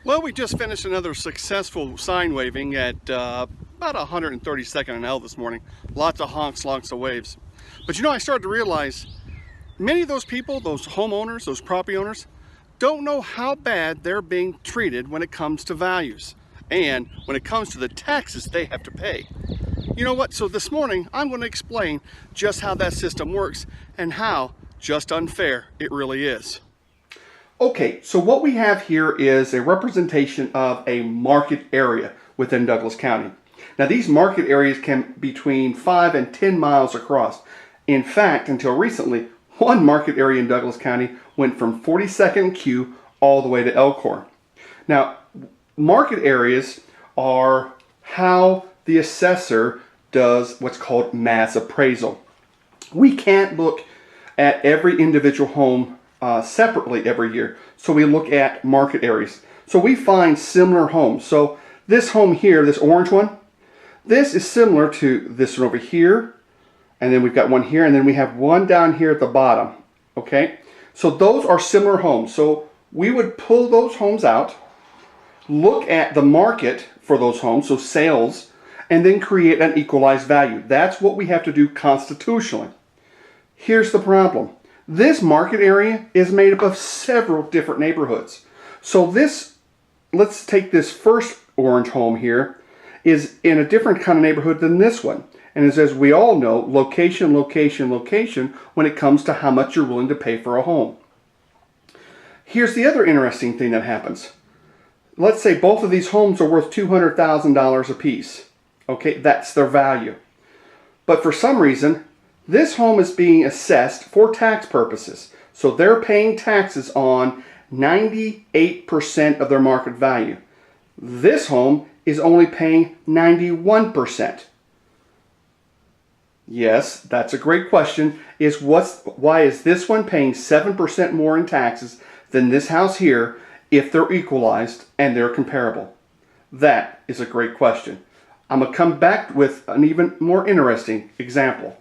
Well, we just finished another successful sign waving at about 132nd and L this morning. Lots of honks, lots of waves. But you know, I started to realize many of those people, those homeowners, those property owners, don't know how bad they're being treated when it comes to values and when it comes to the taxes they have to pay. You know what? So this morning, I'm going to explain just how that system works and how just unfair it really is. Okay, so what we have here is a representation of a market area within Douglas County. Now these market areas can be between 5 and 10 miles across. In fact, until recently, one market area in Douglas County went from 42nd Q all the way to Elkhorn. Now, market areas are how the assessor does what's called mass appraisal. We can't look at every individual home separately every year. So we look at market areas. So we find similar homes. So this home here, this orange one, this is similar to this one over here. And then we've got one here, and then we have one down here at the bottom. Okay? So those are similar homes. So we would pull those homes out, look at the market for those homes, so sales, and then create an equalized value. That's what we have to do constitutionally. Here's the problem. This market area is made up of several different neighborhoods. So this, let's take this first orange home here, is in a different kind of neighborhood than this one. And as we all know, location, location, location when it comes to how much you're willing to pay for a home. Here's the other interesting thing that happens. Let's say both of these homes are worth $200,000 a piece. Okay, that's their value. But for some reason, this home is being assessed for tax purposes. So they're paying taxes on 98% of their market value. This home is only paying 91%. Yes, that's a great question. Why is this one paying 7% more in taxes than this house here if they're equalized and they're comparable? That is a great question. I'm going to come back with an even more interesting example.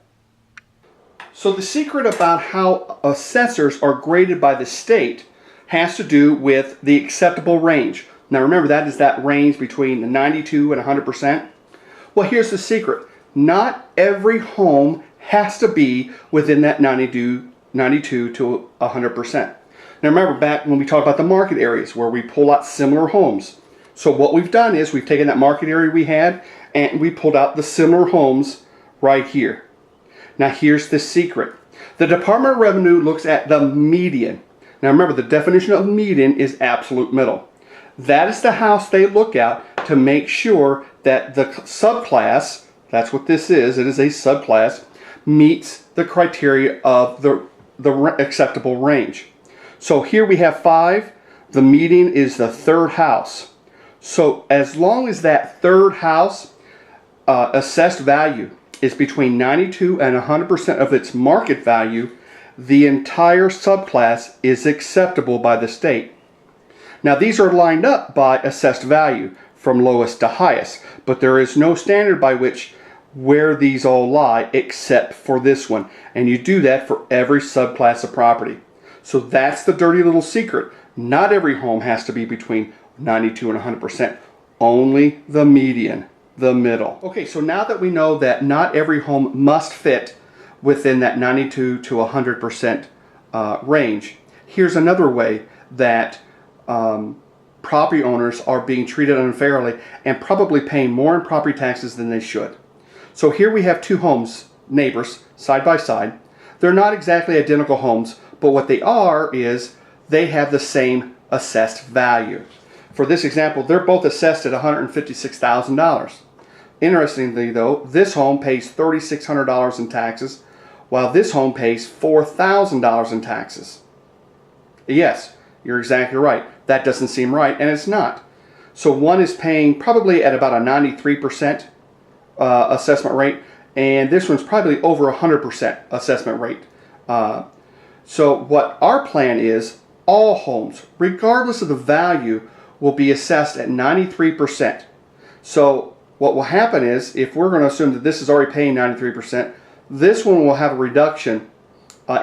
So the secret about how assessors are graded by the state has to do with the acceptable range. Now remember, that is that range between 92 and 100%. Well, here's the secret. Not every home has to be within that 92 to 100%. Now remember, back when we talked about the market areas where we pull out similar homes. So what we've done is we've taken that market area we had and we pulled out the similar homes right here. Now here's the secret. The Department of Revenue looks at the median. Now remember, the definition of median is absolute middle. That is the house they look at to make sure that the subclass, that's what this is, it is a subclass, meets the criteria of the acceptable range. So here we have 5. The median is the third house. So as long as that third house assessed value is between 92 and 100% of its market value, the entire subclass is acceptable by the state. Now these are lined up by assessed value from lowest to highest, but there is no standard by which where these all lie except for this one, and you do that for every subclass of property. So that's the dirty little secret. Not every home has to be between 92 and 100%, only the median, the middle. Okay, so now that we know that not every home must fit within that 92 to 100% range, here's another way that property owners are being treated unfairly and probably paying more in property taxes than they should. So here we have two homes, neighbors, side by side. They're not exactly identical homes, but what they are is they have the same assessed value. For this example, they're both assessed at $156,000. Interestingly though, this home pays $3,600 in taxes, while this home pays $4,000 in taxes. Yes, you're exactly right. That doesn't seem right, and it's not. So one is paying probably at about a 93% assessment rate, and this one's probably over 100% assessment rate. So what our plan is, all homes, regardless of the value, will be assessed at 93%. So what will happen is, if we're going to assume that this is already paying 93%, this one will have a reduction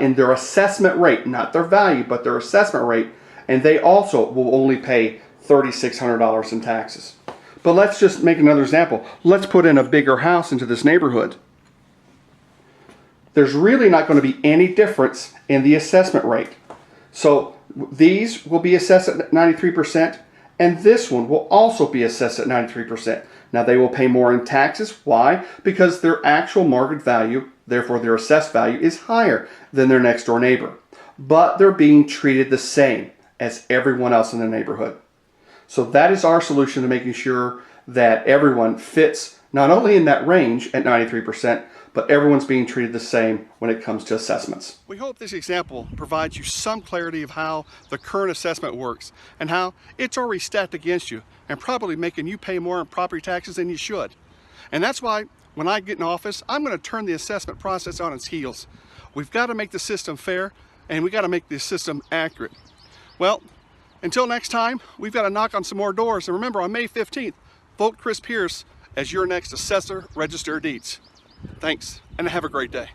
in their assessment rate, not their value, but their assessment rate, and they also will only pay $3,600 in taxes. But let's just make another example. Let's put in a bigger house into this neighborhood. There's really not going to be any difference in the assessment rate. So these will be assessed at 93%, and this one will also be assessed at 93%. Now they will pay more in taxes. Why? Because their actual market value, therefore their assessed value, is higher than their next door neighbor. But they're being treated the same as everyone else in the neighborhood. So that is our solution to making sure that everyone fits not only in that range at 93%, but everyone's being treated the same when it comes to assessments. We hope this example provides you some clarity of how the current assessment works and how it's already stacked against you and probably making you pay more in property taxes than you should. And that's why when I get in office, I'm going to turn the assessment process on its heels. We've got to make the system fair, and we've got to make the system accurate. Well, until next time, we've got to knock on some more doors. And remember, on May 15th, vote Chris Pierce as your next assessor, register of deeds. Thanks, and have a great day.